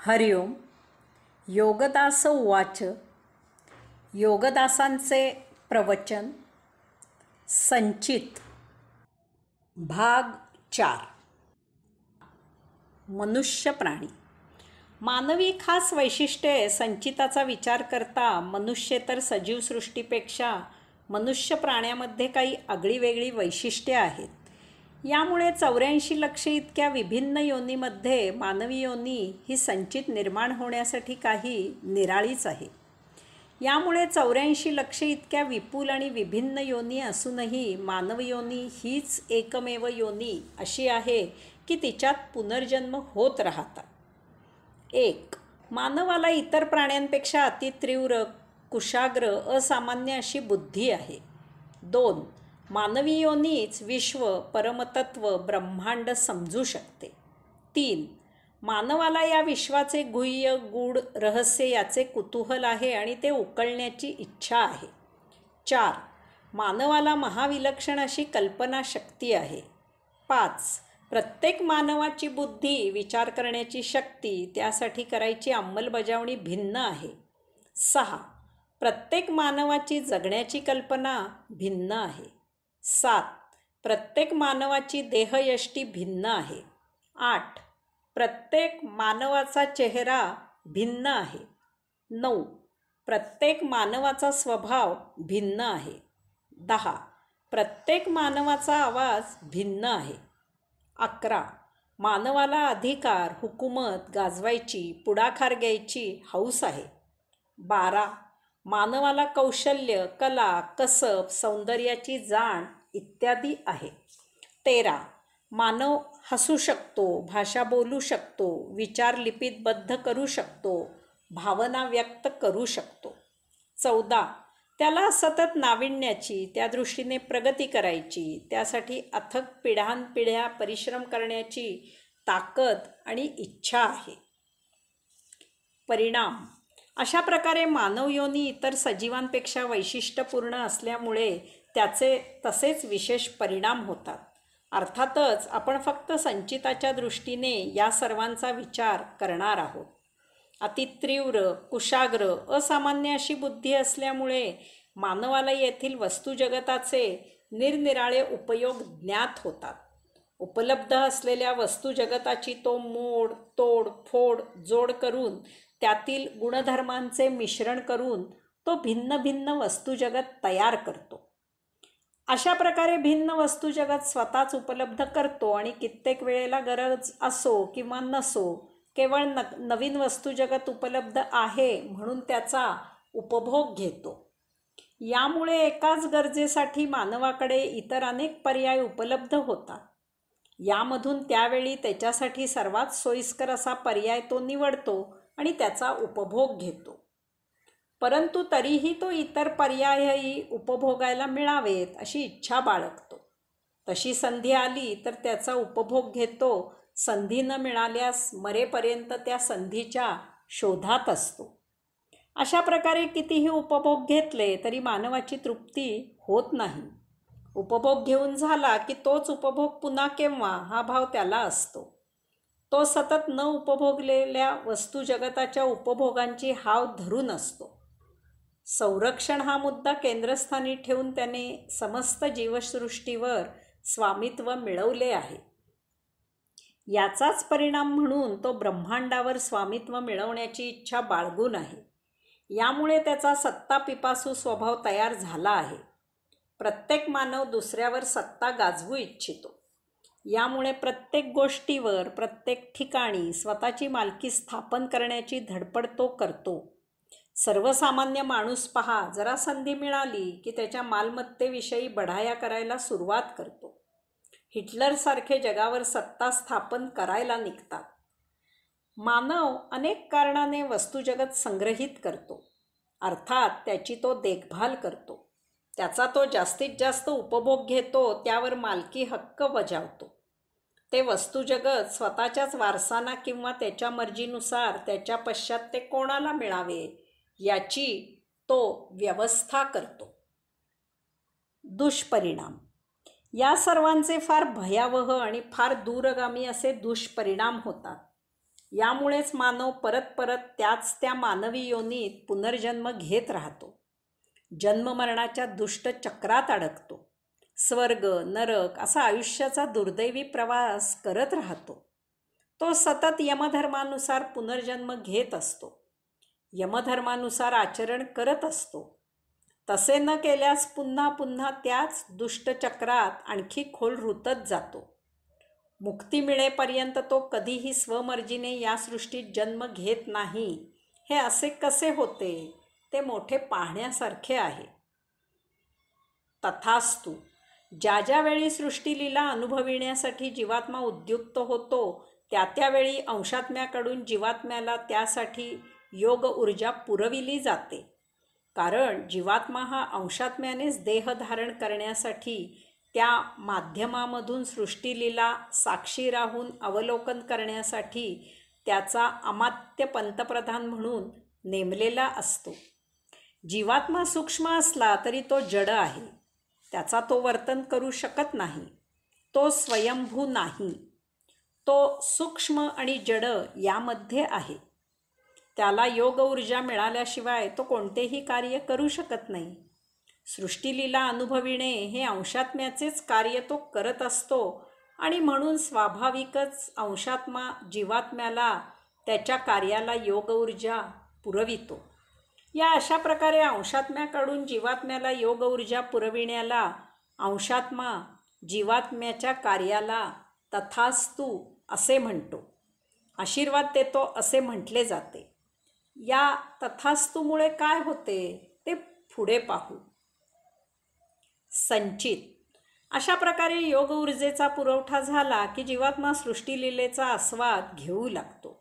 हरि ओम. योगदास उवाच. योगदासांचे प्रवचन. संचित भाग 4. मनुष्य प्राणी. मानवी खास वैशिष्ट्ये संचिताचा विचार करता मनुष्येतर सजीवसृष्टीपेक्षा मनुष्य प्राण्यामध्ये काही आगळीवेगळी वैशिष्ट्ये आहेत. यामुळे 84 लक्ष इतक्या विभिन्न योनीमध्ये मानवी योनी ही संचित निर्माण होण्यासाठी काही निराळीच आहे. यामुळे 84 लक्ष इतक्या विपुल आणि विभिन्न योनी असूनही मानव योनी हीच एकमेव योनी अशी आहे की तिच्यात पुनर्जन्म होत राहतात. 1. मानवाला इतर प्राण्यांपेक्षा अतितीव्र, कुशाग्र, असामान्य अशी बुद्धी आहे. 2. मानवी योनीच विश्व, परमतत्व, ब्रह्मांड समजू शकते. 3. मानवाला या विश्वाचे गुह्य गूढ रहस्य याचे कुतूहल आहे आणि ते उकळण्याची इच्छा आहे. 4. मानवाला महाविलक्षण अशी कल्पनाशक्ती आहे. 5. प्रत्येक मानवाची बुद्धी, विचार करण्याची शक्ती, त्यासाठी करायची अंमलबजावणी भिन्न आहे. 6. प्रत्येक मानवाची जगण्याची कल्पना भिन्न आहे. 7. प्रत्येक मानवाची देहयष्टी भिन्न आहे. 8. प्रत्येक मानवाचा चेहरा भिन्न आहे. 9. प्रत्येक मानवाचा स्वभाव भिन्न आहे. 10. प्रत्येक मानवाचा आवाज भिन्न आहे. 11. मानवाला अधिकार, हुकूमत गाजवायची, पुढाकार घ्यायची हौस आहे. 12. मानवाला कौशल्य, कला, कसब, सौंदर्याची जाण इत्यादी आहे. 13. मानव हसू शकतो, भाषा बोलू शकतो, विचार लिपिबद्ध करू शकतो, भावना व्यक्त करू शकतो. 14. त्याला सतत नाविन्याची, त्या दृष्टीने प्रगती करायची, त्यासाठी अथक पिढ्यानपिढ्या परिश्रम करण्याची ताकद आणि इच्छा आहे. परिणाम. अशा प्रकारे मानव योनी इतर सजीवांपेक्षा वैशिष्ट्यपूर्ण असल्यामुळे त्याचे तसेच विशेष परिणाम होतात. अर्थातच आपण फक्त संचिताच्या दृष्टीने या सर्वांचा विचार करणार आहोत. अतितीव्र, कुशाग्र, असामान्य अशी बुद्धी असल्यामुळे मानवाला येथील वस्तुजगताचे निरनिराळे उपयोग ज्ञात होतात. उपलब्ध असलेल्या वस्तुजगताची तो मोड, तोड, फोड, जोड करून त्यातील गुणधर्मांचे मिश्रण करून तो भिन्न भिन्न वस्तुजगत तयार करतो. अशा प्रकारे भिन्न वस्तुजगत स्वतःच उपलब्ध करतो आणि कित्येक वेळेला गरज असो किंवा नसो, केवळ नवीन वस्तुजगत उपलब्ध आहे म्हणून त्याचा उपभोग घेतो. यामुळे एकाच गरजेसाठी मानवाकडे इतर अनेक पर्याय उपलब्ध होतात. यामधून त्यावेळी त्याच्यासाठी सर्वात सोयीस्कर असा पर्याय तो निवडतो आणि त्याचा उपभोग घेतो. परंतु तरीही तो इतर पर्यायही उपभोगायला मिळावेत अशी इच्छा बाळगतो. तशी संधी आली तर त्याचा उपभोग घेतो. संधी न मिळाल्यास मरेपर्यंत त्या संधीच्या शोधात असतो. अशा प्रकारे कितीही उपभोग घेतले तरी मानवाची तृप्ती होत नाही. उपभोग घेऊन झाला की तोच उपभोग पुन्हा केव्हा हा भाव त्याला असतो. तो सतत न उपभोगलेल्या वस्तुजगताच्या उपभोगांची हाव धरून असतो. संरक्षण हा मुद्दा केंद्रस्थानी ठेवून त्याने समस्त जीवसृष्टीवर स्वामित्व मिळवले आहे. याचाच परिणाम म्हणून तो ब्रह्मांडावर स्वामित्व मिळवण्याची इच्छा बाळगून आहे. यामुळे त्याचा सत्तापिपासू स्वभाव तयार झाला आहे. प्रत्येक मानव दुसऱ्यावर सत्ता गाजवू इच्छितो. यामुळे प्रत्येक गोष्टीवर, प्रत्येक ठिकाणी स्वतःची मालकी स्थापन करण्याची धडपड तो करतो. सर्वसामान्य माणूस पहा, जरा संधी मिळाली की त्याच्या मालमत्तेविषयी बढाया करायला सुरुवात करतो. हिटलरसारखे जगावर सत्ता स्थापन करायला निघतात. मानव अनेक कारणाने वस्तुजगत संग्रहित करतो, अर्थात त्याची तो देखभाल करतो. त्याचा तो जास्तीत जास्त उपभोग घेतो, त्यावर मालकी हक्क बजावतो. ते वस्तुजगत स्वतःच्याच वारसांना किंवा त्याच्या मर्जीनुसार त्याच्या पश्चात ते कोणाला मिळावे याची तो व्यवस्था करतो. दुष्परिणाम. या सर्वांचे फार भयावह आणि फार दूरगामी असे दुष्परिणाम होतात. यामुळेच मानव परत परत त्याच त्या मानवी योनीत पुनर्जन्म घेत राहतो. जन्ममरणाच्या दुष्ट चक्रात अडकतो. स्वर्ग नरक असा आयुष्याचा दुर्दैवी प्रवास करत राहतो. तो सतत यमधर्मानुसार पुनर्जन्म घेत असतो. यमधर्मानुसार आचरण करत असतो. तसे न केल्यास पुन्हा पुन्हा त्याच दुष्टचक्रात आणखी खोल रुतत जातो. मुक्ती मिळेपर्यंत तो कधीही स्वमर्जीने या सृष्टीत जन्म घेत नाही. हे असे कसे होते ते मोठे पाहण्यासारखे आहे. तथास्तु, ज्या ज्या वेळी सृष्टीलीला अनुभविण्यासाठी जीवात्मा उद्युक्त होतो त्या त्यावेळी अंशात्म्याकडून जीवात्म्याला त्यासाठी योग ऊर्जा पुरविली जाते. कारण जीवात्मा हा अंशात्म्यानेच देह धारण करण्यासाठी त्या माध्यमामधून सृष्टीलीला साक्षी राहून अवलोकन करण्यासाठी त्याचा अमात्य पंतप्रधान म्हणून नेमलेला असतो. जीवात्मा सूक्ष्म असला तरी तो जड आहे. त्याचा तो वर्तन करू शकत नाही. तो स्वयंभू नाही. तो सूक्ष्म आणि जड यामध्ये आहे. त्याला योग ऊर्जा मिळाल्याशिवाय तो कोणतेही कार्य करू शकत नाही. सृष्टीलीला अनुभविणे हे अंशात्म्याचेच कार्य तो करत असतो आणि म्हणून स्वाभाविकच अंशात्मा जीवात्म्याला त्याच्या कार्याला योग ऊर्जा पुरवितो. या अशा प्रकारे अंशात्म्याकडून जीवात्म्याला योग ऊर्जा पुरविण्याला अंशात्मा जीवात्म्याच्या कार्याला तथास्तु असे म्हणतो. आशीर्वाद देतो असे म्हटले जाते. या तथास्तुमुळे काय होते ते पुढे पाहू. संचित. अशा प्रकारे योग ऊर्जेचा पुरवठा झाला की जीवात्मा सृष्टीलीलेचा आस्वाद घेऊ लागतो.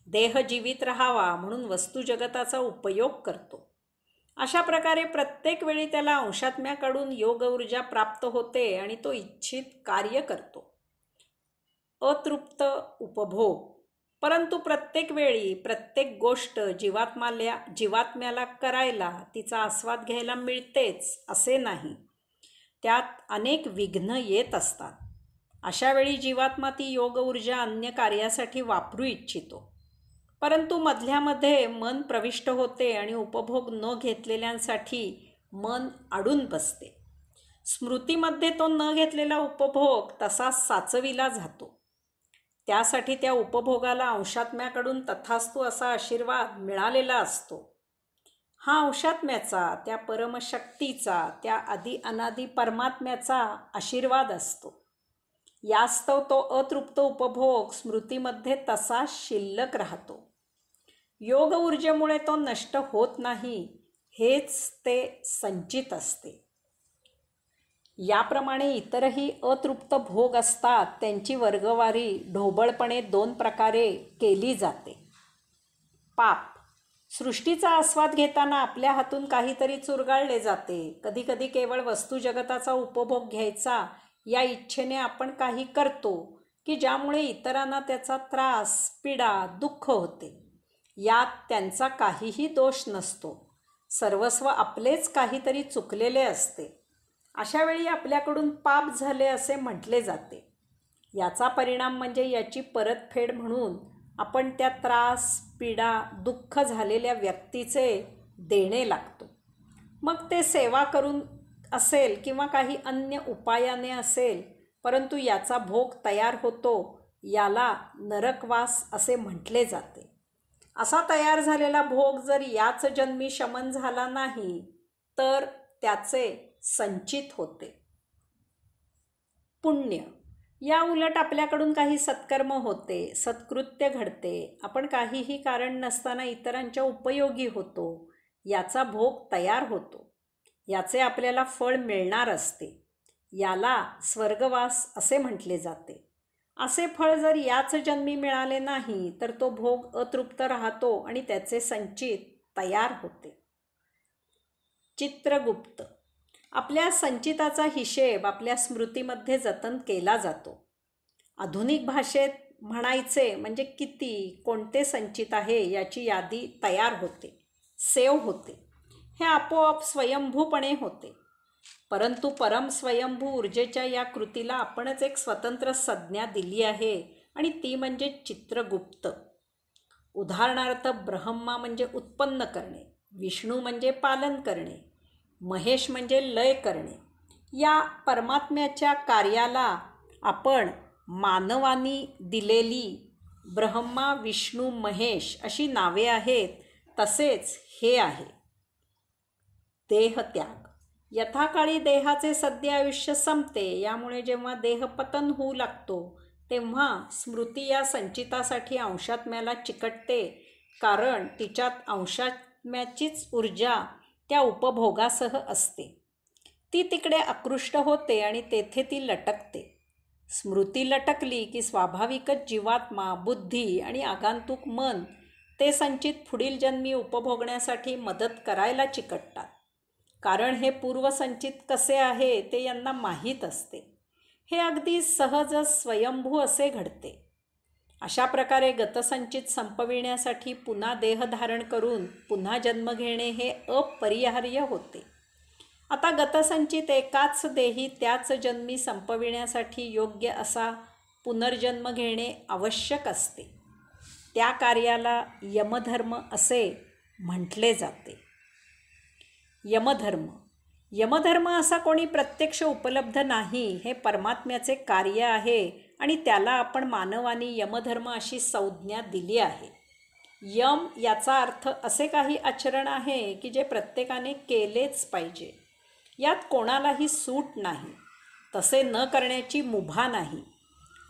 देह जीवित राहावा म्हणून वस्तुजगताचा उपयोग करतो. अशा प्रकारे प्रत्येक वेळी त्याला अंशात्म्याकडून योग ऊर्जा प्राप्त होते आणि तो इच्छित कार्य करतो. अतृप्त उपभोग. परंतु प्रत्येक वेळी प्रत्येक गोष्ट जीवात्म्याला करायला तिचा आस्वाद घ्यायला मिळतेच असे नाही. त्यात अनेक विघ्न येत असतात. अशा वेळी जीवात्मा ती योग ऊर्जा अन्य कार्यासाठी वापरू इच्छितो. परंतु मधल्यामध्ये मन प्रविष्ट होते आणि उपभोग न घेतलेल्यांसाठी मन अडून बसते. स्मृतीमध्ये तो न घेतलेला उपभोग तसाच साचविला जातो. त्यासाठी त्या उपभोगाला अंशात्म्याकडून तथास्तु असा आशीर्वाद मिळालेला असतो. हा अंशात्म्याचा, त्या परमशक्तीचा, त्या आदि अनादि परमात्म्याचा आशीर्वाद असतो. यास्तव तो अतृप्त उपभोग स्मृतीमध्ये तसा शिल्लक राहतो. योग ऊर्जेमुळे तो नष्ट होत नाही. हेच ते संचित असते. याप्रमाणे इतरही अतृप्त भोग असतात. त्यांची वर्गवारी ढोबळपणे 2 प्रकारे केली जाते. पाप. सृष्टीचा आस्वाद घेताना आपल्या हातून काहीतरी चुरगाळले जाते. कधीकधी केवळ वस्तुजगताचा उपभोग घ्यायचा या इच्छेने आपण काही करतो की ज्यामुळे इतरांना त्याचा त्रास, पीडा, दुःख होते. यात त्यांचा काहीही दोष नसतो. सर्वस्व आपलेच काहीतरी चुकलेले असते. अशा वेळी आपल्याकडून पाप झाले असे म्हटले जाते. याचा परिणाम म्हणजे याची परतफेड म्हणून आपण त्या त्रास, पीडा, दुःख झालेल्या व्यक्तीचे देणे लागतो. मग ते सेवा करून असेल किंवा काही अन्य उपायाने असेल, परंतु याचा भोग तयार होतो. याला नरकवास असे म्हटले जाते. असा तयार झालेला भोग जर याच जन्मी शमन झाला नाही तर त्याचे संचित होते. पुण्य. या उलट आपल्याकडून काही सत्कर्म होते, सत्कृत्य घडते, आपण काहीही कारण नसताना इतरांच्या उपयोगी होतो, याचा भोग तयार होतो, याचे आपल्याला फळ मिळणार असते. याला स्वर्गवास असे म्हटले जाते. असे फळ जर याच जन्मी मिळाले नाही तर तो भोग अतृप्त राहतो आणि त्याचे संचित तयार होते. चित्रगुप्त. आपल्या संचिताचा हिशेब आपल्या स्मृतीमध्ये जतन केला जातो. आधुनिक भाषेत म्हणायचे म्हणजे किती, कोणते संचित आहे याची यादी तयार होते, सेव्ह होते. हे आपोआप स्वयंभूपणे होते. परंतु परम स्वयंभू ऊर्जेच्या या कृतीला आपणच एक स्वतंत्र संज्ञा दिली आहे आणि ती म्हणजे चित्रगुप्त. उदाहरणार्थ ब्रह्मा म्हणजे उत्पन्न करणे, विष्णू म्हणजे पालन करणे, महेश म्हणजे लय करणे. या परमात्म्याच्या कार्याला आपण मानवानी दिलेली ब्रह्मा, विष्णू, महेश अशी नावे आहेत. तसेच हे आहे देहत्याग. यथाकाळी देहाचे सध्या आयुष्य संपते. यामुळे जेव्हा देहपतन होऊ लागतो तेव्हा स्मृती या संचितासाठी अंशात्म्याला चिकटते, कारण तिच्यात अंशात्म्याचीच ऊर्जा त्या उपभोगासह असते. ती तिकडे आकृष्ट होते आणि तेथे ती लटकते. स्मृती लटकली की स्वाभाविकच जीवात्मा, बुद्धी आणि आगंतुक मन ते संचित पुढील जन्मी उपभोगण्यासाठी मदत करायला चिकटतात, कारण हे पूर्वसंचित कसे आहे ते यांना माहीत असते. हे अगदी सहज स्वयंभू असे घडते. अशा प्रकारे गतसंचित संपविण्यासाठी पुन्हा देह धारण करून पुन्हा जन्म घेणे हे अपरिहार्य होते. आता गतसंचित एकाच देही त्याच जन्मी संपविण्यासाठी योग्य असा पुनर्जन्म घेणे आवश्यक असते. त्या कार्याला यमधर्म असे म्हटले जाते. यमधर्म असा कोणी प्रत्यक्ष उपलब्ध नाही. हे परमात्म्याचे कार्य आहे आणि त्याला आपण मानवानी यमधर्म अशी संज्ञा दिली आहे. यम याचा अर्थ असे काही आचरण आहे की जे प्रत्येकाने केलेच पाहिजे. यात कोणालाही सूट नाही. तसे न करण्याची मुभा नाही.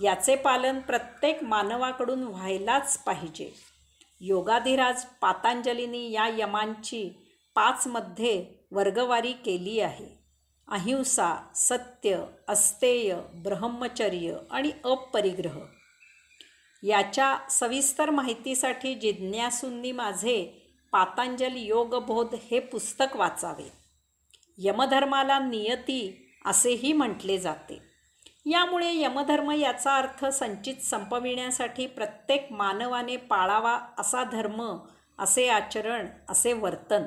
याचे पालन प्रत्येक मानवाकडून व्हायलाच पाहिजे. योगाधिराज पातंजलींनी या यमांची 5 मध्ये वर्गवारी केली आहे. अहिंसा, सत्य, अस्तेय, ब्रह्मचर्य आणि अपरिग्रह. याच्या सविस्तर माहितीसाठी जिज्ञासूंनी माझे पातंजल योगबोध हे पुस्तक वाचावे. यमधर्माला नियती असेही म्हटले जाते. यामुळे यमधर्म याचा अर्थ संचित संपविण्यासाठी प्रत्येक मानवाने पाळावा असा धर्म, असे आचरण, असे वर्तन.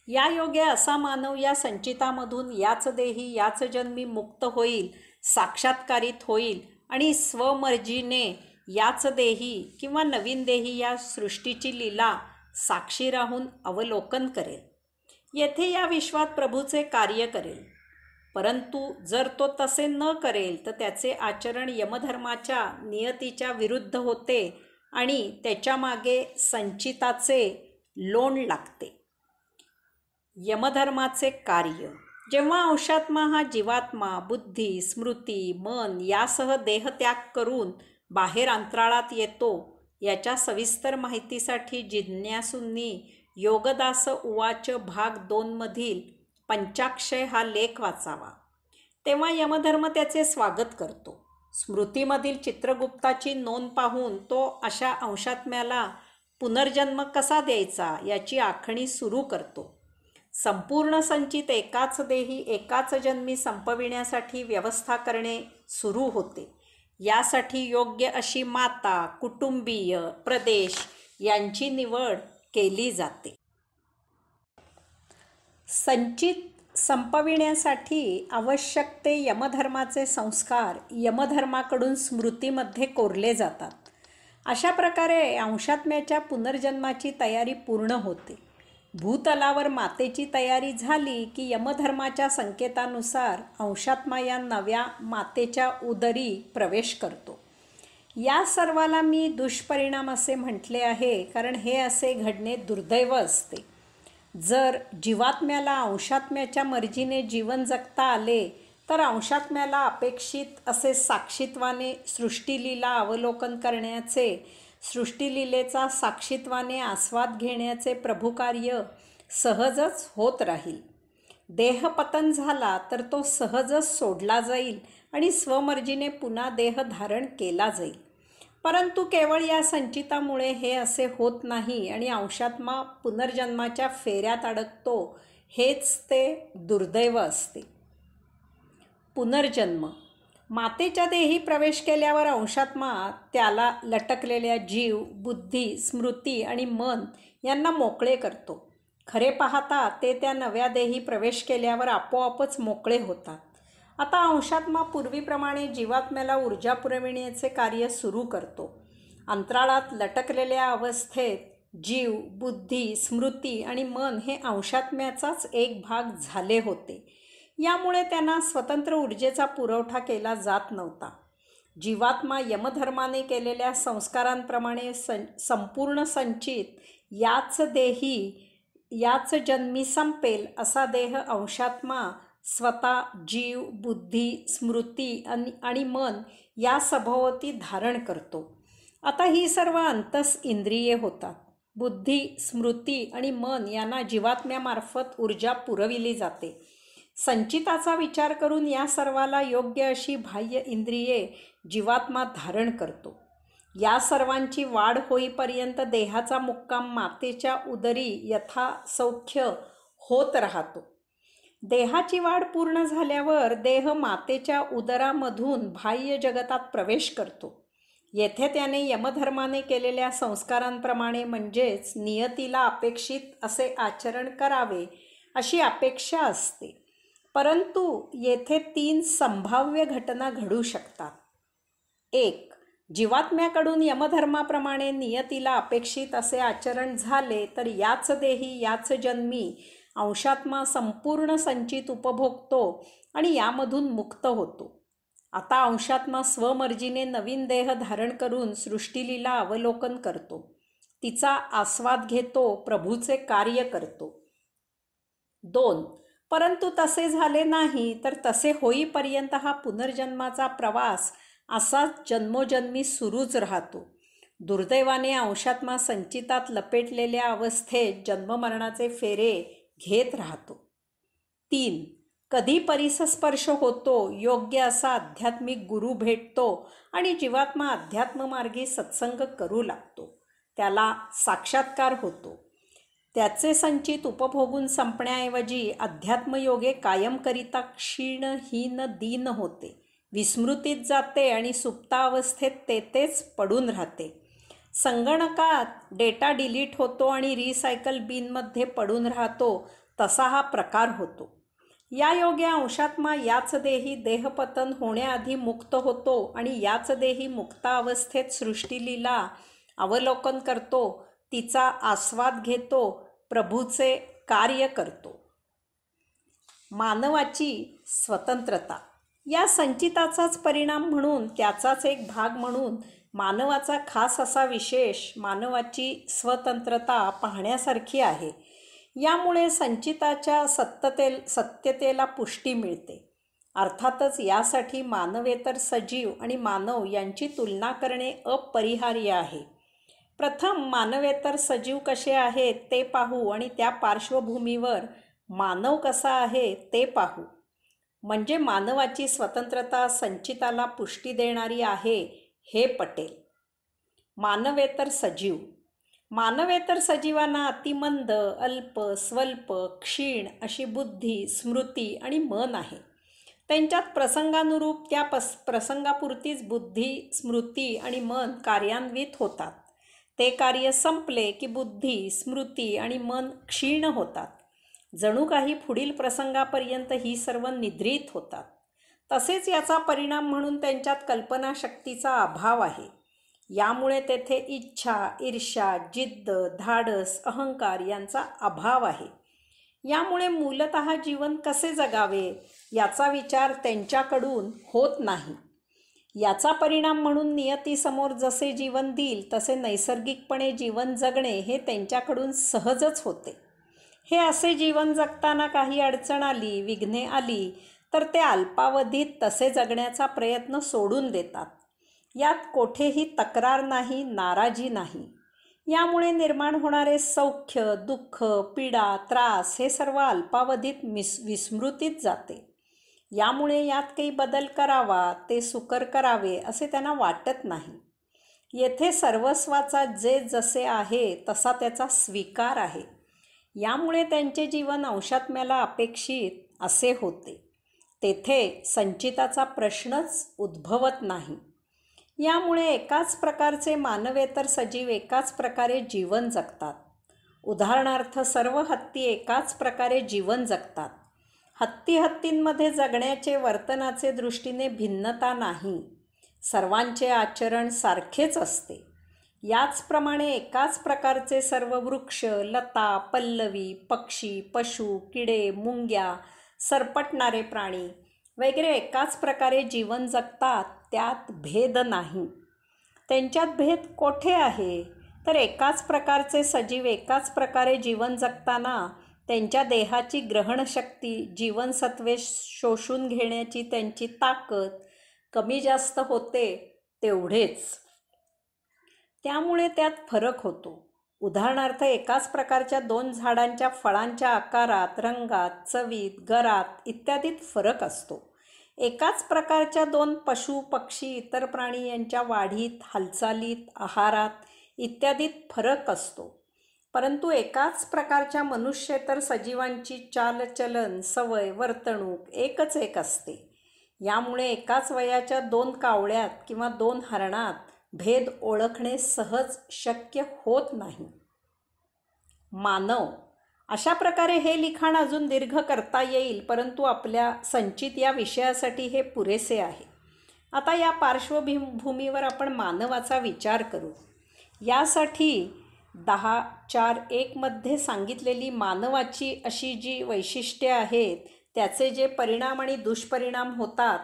या योगे असा मानव या संचितामधून याच देही याच जन्मी मुक्त होईल, साक्षात्कारित होईल आणि स्वमर्जीने याच देही किंवा नवीन देही या सृष्टीची लीला साक्षी राहून अवलोकन करेल. येथे या विश्वात प्रभूचे कार्य करेल. परंतु जर तो तसे न करेल तर त्याचे आचरण यमधर्माच्या नियतीच्या विरुद्ध होते आणि त्याच्यामागे संचिताचे लोण लागते. यमधर्माचे कार्य. जेव्हा अंशात्मा हा जीवात्मा, बुद्धी, स्मृती, मन यासह देहत्याग करून बाहेर अंतराळात येतो, याच्या सविस्तर माहितीसाठी जिज्ञासूंनी योगदास उवाच भाग 2 मधील पंचाक्षय हा लेख वाचावा. तेव्हा यमधर्म त्याचे स्वागत करतो. स्मृतीमधील चित्रगुप्ताची नोंद पाहून तो अशा अंशात्म्याला पुनर्जन्म कसा द्यायचा याची आखणी सुरू करतो. संपूर्ण संचित एकाच देही एकाच जन्मी संपविण्यासाठी व्यवस्था करणे सुरू होते. यासाठी योग्य अशी माता, कुटुंबीय, प्रदेश यांची निवड केली जाते. संचित संपविण्यासाठी आवश्यक ते यमधर्माचे संस्कार यमधर्माकडून स्मृतीमध्ये कोरले जातात. अशा प्रकारे अंशात्म्याच्या पुनर्जन्माची तयारी पूर्ण होते. भूतलावर मातेची तयारी झाली की यमधर्माच्या संकेतानुसार अंशात्मा या नव्या मातेच्या उदरी प्रवेश करतो. या सर्वाला मी दुष्परिणाम असे म्हटले आहे, कारण हे असे घडणे दुर्दैव असते. जर जीवात्म्याला अंशात्म्याच्या मर्जीने जीवन जगता आले तर अंशात्म्याला अपेक्षित असे साक्षीत्वाने सृष्टीलीला अवलोकन करण्याचे, सृष्टीलीलेचा साक्षीत्वाने आस्वाद घेण्याचे प्रभुकार्य सहजच होत राहील. देहपतन झाला तर तो सहजच सोडला जाईल आणि स्वमर्जीने पुन्हा देह धारण केला जाईल. परंतु केवळ या संचितामुळे हे असे होत नाही आणि अंशात्मा पुनर्जन्माच्या फेऱ्यात अडकतो. हेच ते दुर्दैव असते. पुनर्जन्म. मातेच्या देही प्रवेश केल्यावर अंशात्मा त्याला लटकलेल्या जीव, बुद्धी, स्मृती आणि मन यांना मोकळे करतो. खरे पाहता ते त्या नव्या देही प्रवेश केल्यावर आपोआपच मोकळे होतात. आता अंशात्मा पूर्वीप्रमाणे जीवात्म्याला ऊर्जा पुरविण्याचे कार्य सुरू करतो. अंतराळात लटकलेल्या अवस्थेत जीव, बुद्धी, स्मृती आणि मन हे अंशात्म्याचाच एक भाग झाले होते. यामुळे त्यांना स्वतंत्र ऊर्जेचा पुरवठा केला जात नव्हता. जीवात्मा यमधर्माने केलेल्या संस्कारांप्रमाणे संपूर्ण संचित याच देही याच जन्मी संपेल असा देह अंशात्मा स्वतः जीव, बुद्धी, स्मृती आणि मन या सभोवती धारण करतो. आता ही सर्व अंतस इंद्रिये होतात. बुद्धी, स्मृती आणि मन यांना जीवात्म्यामार्फत ऊर्जा पुरविली जाते. संचिताचा विचार करून या सर्वाला योग्य अशी बाह्य इंद्रिये जीवात्मा धारण करतो. या सर्वांची वाढ होईपर्यंत देहाचा मुक्काम मातेच्या उदरी यथासौख्य होत राहतो. देहाची वाढ पूर्ण झाल्यावर देह मातेच्या उदरामधून बाह्य जगतात प्रवेश करतो. येथे त्याने यमधर्माने केलेल्या संस्कारांप्रमाणे म्हणजेच नियतीला अपेक्षित असे आचरण करावे अशी अपेक्षा असते. परंतु येथे 3 संभाव्य घटना घडू शकतात. 1. जीवात्म्याकडून यमधर्माप्रमाणे नियतीला अपेक्षित असे आचरण झाले तर याच देही याच जन्मी अंशात्मा संपूर्ण संचित उपभोगतो आणि यामधून मुक्त होतो. आता अंशात्मा स्वमर्जीने नवीन देह धारण करून सृष्टीलीला अवलोकन करतो, तिचा आस्वाद घेतो, प्रभूचे कार्य करतो. 2. परंतु तसे झाले नाही तर तसे होईपर्यंत हा पुनर्जन्माचा प्रवास असाच जन्मोजन्मी सुरूच राहतो. दुर्दैवाने अंशात्मा संचितात लपेटलेल्या अवस्थेत जन्ममरणाचे फेरे घेत राहतो. 3. कधी परिसस्पर्श होतो, योग्य असा आध्यात्मिक गुरु भेटतो आणि जीवात्मा अध्यात्ममार्गी सत्संग करू लागतो. त्याला साक्षात्कार होतो. त्याचे संचित उपभोगून संपण्याऐवजी अध्यात्मयोगे कायमकरिता क्षीण, हीन, दीन होते, विस्मृतीत जाते आणि सुप्तावस्थेत तेच पडून राहते. संगणकात डेटा डिलीट होतो आणि रिसायकल बिनमध्ये पडून राहतो, तसा हा प्रकार होतो. या योगे अंशात्मा याच देही देहपतन होण्याआधी मुक्त होतो आणि याच देही मुक्तावस्थेत सृष्टीलीला अवलोकन करतो, तिचा आस्वाद घेतो, प्रभूचे कार्य करतो. मानवाची स्वतंत्रता. या संचिताचाच परिणाम म्हणून, त्याचाच एक भाग म्हणून मानवाचा खास असा विशेष मानवाची स्वतंत्रता पाहण्यासारखी आहे. यामुळे संचिताच्या सत्यतेला पुष्टी मिळते. अर्थातच यासाठी मानवेतर सजीव आणि मानव यांची तुलना करणे अपरिहार्य आहे. प्रथम मानवेतर सजीव कसे आहेत ते पाहू आणि त्या पार्श्वभूमीवर मानव कसा आहे ते पाहू. म्हणजे मानवाची स्वतंत्रता संचिताला पुष्टी देणारी आहे हे पटेल. मानवेतर सजीव. मानवेतर सजीवांना अतिमंद, अल्प, स्वल्प, क्षीण अशी बुद्धी, स्मृती आणि मन आहे. त्यांच्यात प्रसंगानुरूप त्या प्रसंगापुरतीच बुद्धी, स्मृती आणि मन कार्यान्वित होतात. ते कार्य संपले की बुद्धी, स्मृती आणि मन क्षीण होतात. जणू काही पुढील प्रसंगापर्यंत ही सर्व निद्रित होतात. तसेच याचा परिणाम म्हणून त्यांच्यात कल्पनाशक्तीचा अभाव आहे. यामुळे तेथे इच्छा, ईर्ष्या, जिद्द, धाडस, अहंकार यांचा अभाव आहे. यामुळे मूलतः जीवन कसे जगावे याचा विचार त्यांच्याकडून होत नाही. याचा परिणाम म्हणून नियतीसमोर जसे जीवन देईल तसे नैसर्गिकपणे जीवन जगणे हे त्यांच्याकडून सहजच होते. हे असे जीवन जगताना काही अडचण आली, विघ्ने आली तर ते अल्पावधीत तसे जगण्याचा प्रयत्न सोडून देतात. यात कोठेही तक्रार नाही, नाराजी नाही. यामुळे निर्माण होणारे सौख्य, दुःख, पीडा, त्रास हे सर्व अल्पावधीत विस्मृतीत जाते. यामुळे यात काही बदल करावा, ते सुकर करावे असे त्यांना वाटत नाही. येथे सर्वस्वाचा जे जसे आहे तसा त्याचा स्वीकार आहे. यामुळे त्यांचे जीवन अंशात्म्याला अपेक्षित असे होते. तेथे संचिताचा प्रश्नच उद्भवत नाही. यामुळे एकाच प्रकारचे मानवेतर सजीव एकाच प्रकारे जीवन जगतात. उदाहरणार्थ सर्व हत्ती एकाच प्रकारे जीवन जगतात. हत्तींमध्ये जगण्याचे वर्तनाचे दृष्टीने भिन्नता नाही. सर्वांचे आचरण सारखेच असते. याचप्रमाणे एकाच प्रकारचे सर्व वृक्ष, लता, पल्लवी, पक्षी, पशु, किडे, मुंग्या, सरपटणारे प्राणी वगैरे एकाच प्रकारे जीवन जगतात, त्यात भेद नाही. त्यांच्यात भेद कोठे आहे? तर एकाच प्रकारचे सजीव एकाच प्रकारे जीवन जगताना त्यांच्या देहाची ग्रहणशक्ती, जीवनसत्वे शोषून घेण्याची त्यांची ताकद कमी जास्त होते तेवढेच. त्यामुळे त्यात फरक होतो. उदाहरणार्थ, एकाच प्रकारच्या 2 झाडांच्या फळांच्या आकारात, रंगात, चवीत, गरात इत्यादीत फरक असतो. एकाच प्रकारच्या 2 पशु, पक्षी, इतर प्राणी यांच्या वाढीत, हालचालीत, आहारात इत्यादीत फरक असतो. परंतु एकाच प्रकारच्या मनुष्येतर सजीवांची चालचलन, सवय, वर्तणूक एकच एक असते. यामुळे एकाच वयाच्या 2 कावळ्यात किंवा 2 हरणात भेद ओळखणे सहज शक्य होत नाही. मानव, अशा प्रकारे हे लिखाण अजून दीर्घ करता येईल, परंतु आपल्या संचित या विषयासाठी हे पुरेसे आहे. आता या पार्श्वभूमीवर आपण मानवाचा विचार करू. यासाठी 10.4.1 मध्ये सांगितलेली मानवाची अशी जी वैशिष्ट्ये आहेत, त्याचे जे परिणाम आणि दुष्परिणाम होतात,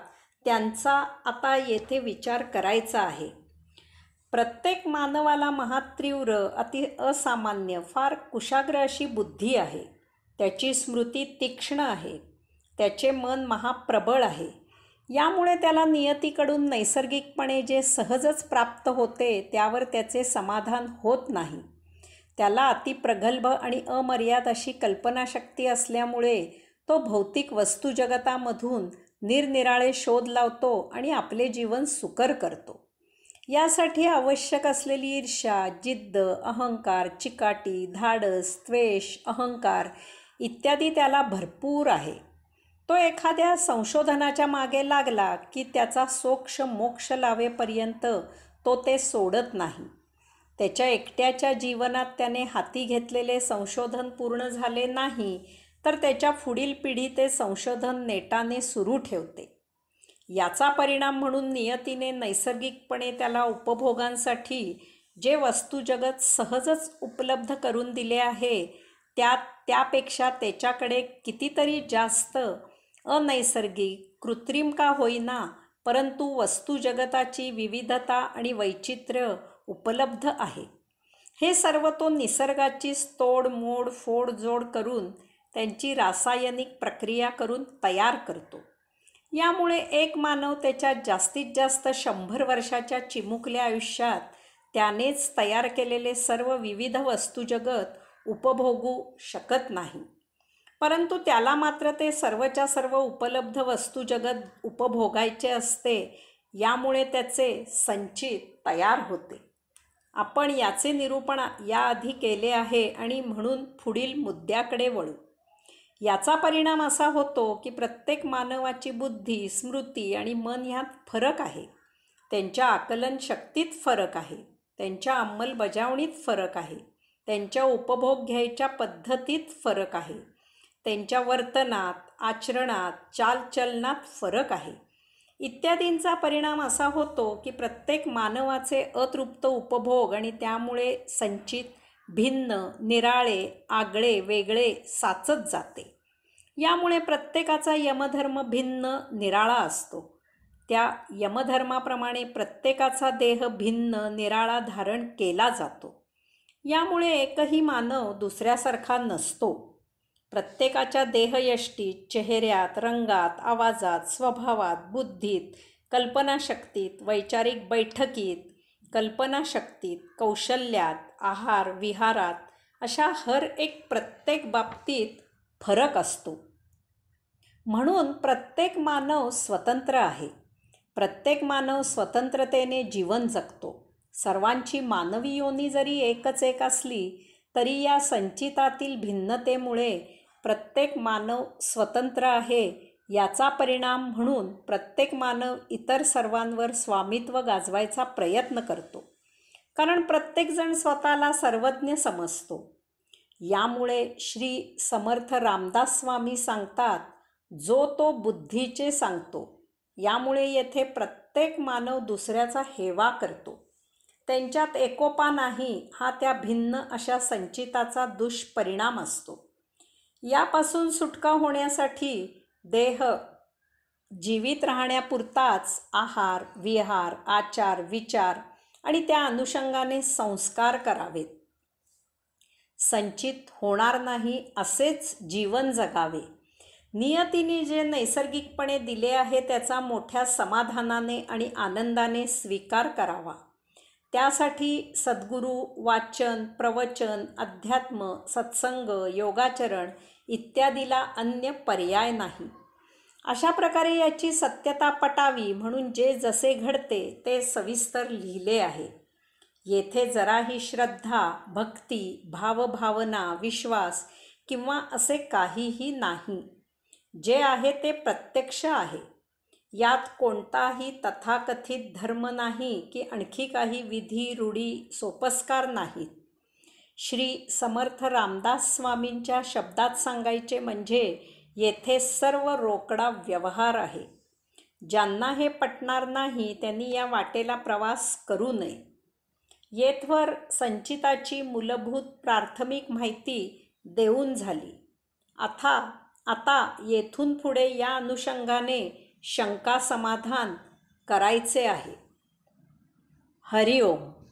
त्यांचा आता येथे विचार करायचा आहे. प्रत्येक मानवाला महातीव्र, अति असामान्य, फार कुशाग्र अशी बुद्धी आहे. त्याची स्मृती तीक्ष्ण आहे. त्याचे मन महाप्रबळ आहे. यामुळे त्याला नियतीकडून नैसर्गिकपणे जे सहजच प्राप्त होते त्यावर त्याचे समाधान होत नाही. त्याला अतिप्रगल्भ आणि अमर्याद अशी कल्पनाशक्ती असल्यामुळे तो भौतिक वस्तुजगतामधून निरनिराळे शोध लावतो आणि आपले जीवन सुकर करतो. यासाठी आवश्यक असलेली ईर्ष्या, जिद्द, अहंकार, चिकाटी, धाडस, द्वेष, अहंकार इत्यादी त्याला भरपूर आहे. तो एखाद्या संशोधनाच्या मागे लागला की त्याचा सोक्ष मोक्ष लावेपर्यंत तो ते सोडत नाही. त्याच्या एकट्याच्या जीवनात त्याने हाती घेतलेले संशोधन पूर्ण झाले नाही तर त्याच्या पुढील पिढी ते संशोधन नेटाने सुरू ठेवते. याचा परिणाम म्हणून नियतीने नैसर्गिकपणे त्याला उपभोगांसाठी जे वस्तुजगत सहजच उपलब्ध करून दिले आहे, त्यापेक्षा त्याच्याकडे कितीतरी जास्त अनैसर्गिक, कृत्रिम का होईना, परंतु वस्तुजगताची विविधता आणि वैचित्र्य उपलब्ध आहे. हे सर्व तो निसर्गाचीच तोड-मोड, फोड-जोड करून त्यांची रासायनिक प्रक्रिया करून तयार करतो. यामुळे एक मानव त्याच्या जास्तीत जास्त 100 वर्षाच्या चिमुकल्या आयुष्यात त्यानेच तयार केलेले सर्व विविध वस्तुजगत उपभोगू शकत नाही. परंतु त्याला मात्र ते सर्वच्या सर्व उपलब्ध वस्तुजगत उपभोगायचे असते. यामुळे त्याचे संचित तयार होते. आपण याचे निरूपण याआधी केले आहे आणि म्हणून पुढील मुद्द्याकडे वळू. याचा परिणाम असा होतो की प्रत्येक मानवाची बुद्धी, स्मृती आणि मन ह्यात फरक आहे. त्यांच्या आकलन शक्तीत फरक आहे. त्यांच्या अंमलबजावणीत फरक आहे. त्यांच्या उपभोग घ्यायच्या पद्धतीत फरक आहे. त्यांच्या वर्तनात, आचरणात, चालचलनात फरक आहे. इत्यादींचा परिणाम असा होतो की प्रत्येक मानवाचे अतृप्त उपभोग आणि त्यामुळे संचित भिन्न, निराळे, आगळे, वेगळे साचत जाते. यामुळे प्रत्येकाचा यमधर्म भिन्न, निराळा असतो. त्या यमधर्माप्रमाणे प्रत्येकाचा देह भिन्न, निराळा धारण केला जातो. यामुळे एकही मानव दुसऱ्यासारखा नसतो. प्रत्येकाच्या देहयष्टीत, चेहऱ्यात, रंगात, आवाजात, स्वभावात, बुद्धीत, कल्पनाशक्तीत, वैचारिक बैठकीत, कल्पनाशक्तीत, कौशल्यात, आहार विहारात अशा हर एक प्रत्येक बाबतीत फरक असतो. म्हणून प्रत्येक मानव स्वतंत्र आहे. प्रत्येक मानव स्वतंत्रतेने जीवन जगतो. सर्वांची मानवी योनी जरी एकच एक असली तरी या संचितातील भिन्नतेमुळे प्रत्येक मानव स्वतंत्र आहे. याचा परिणाम म्हणून प्रत्येक मानव इतर सर्वांवर स्वामित्व गाजवायचा प्रयत्न करतो. कारण प्रत्येकजण स्वतःला सर्वज्ञ समजतो. यामुळे श्री समर्थ रामदास स्वामी सांगतात, जो तो बुद्धीचे सांगतो. यामुळे येथे प्रत्येक मानव दुसऱ्याचा हेवा करतो. त्यांच्यात एकोपा नाही हा त्या भिन्न अशा संचिताचा दुष्परिणाम असतो. यापासून सुटका होण्यासाठी देह जीवित राहण्यापुरताच आहार, विहार, आचार, विचार आणि त्या अनुषंगाने संस्कार करावेत. संचित होणार नाही असेच जीवन जगावे. नियतीने जे नैसर्गिकपणे दिले आहे त्याचा मोठ्या समाधानाने आणि आनंदाने स्वीकार करावा. त्यासाठी सद्गुरू, वाचन, प्रवचन, अध्यात्म, सत्संग, योगाचरण इत्यादीला अन्य पर्याय नाही. अशा प्रकारे याची सत्यता पटावी म्हणून जे जसे घडते ते सविस्तर लिहिले आहे. येथे जराही श्रद्धा, भक्ती, भावभावना, विश्वास किंवा असे काहीही नाही. जे आहे ते प्रत्यक्ष आहे. यात कोणताही तथाकथित धर्म नाही की आणखी काही विधी, रूढी, सोपस्कार नाहीत. श्री समर्थ रामदास स्वामींच्या शब्दात सांगायचे म्हणजे येथे सर्व रोकडा व्यवहार आहे. ज्यांना हे पटणार नाही त्यांनी या वाटेला प्रवास करू नये. येथवर संचिताची मूलभूत प्राथमिक माहिती देऊन झाली. आता येथून पुढे या अनुषंगाने शंका समाधान करायचे आहे. हरिओम.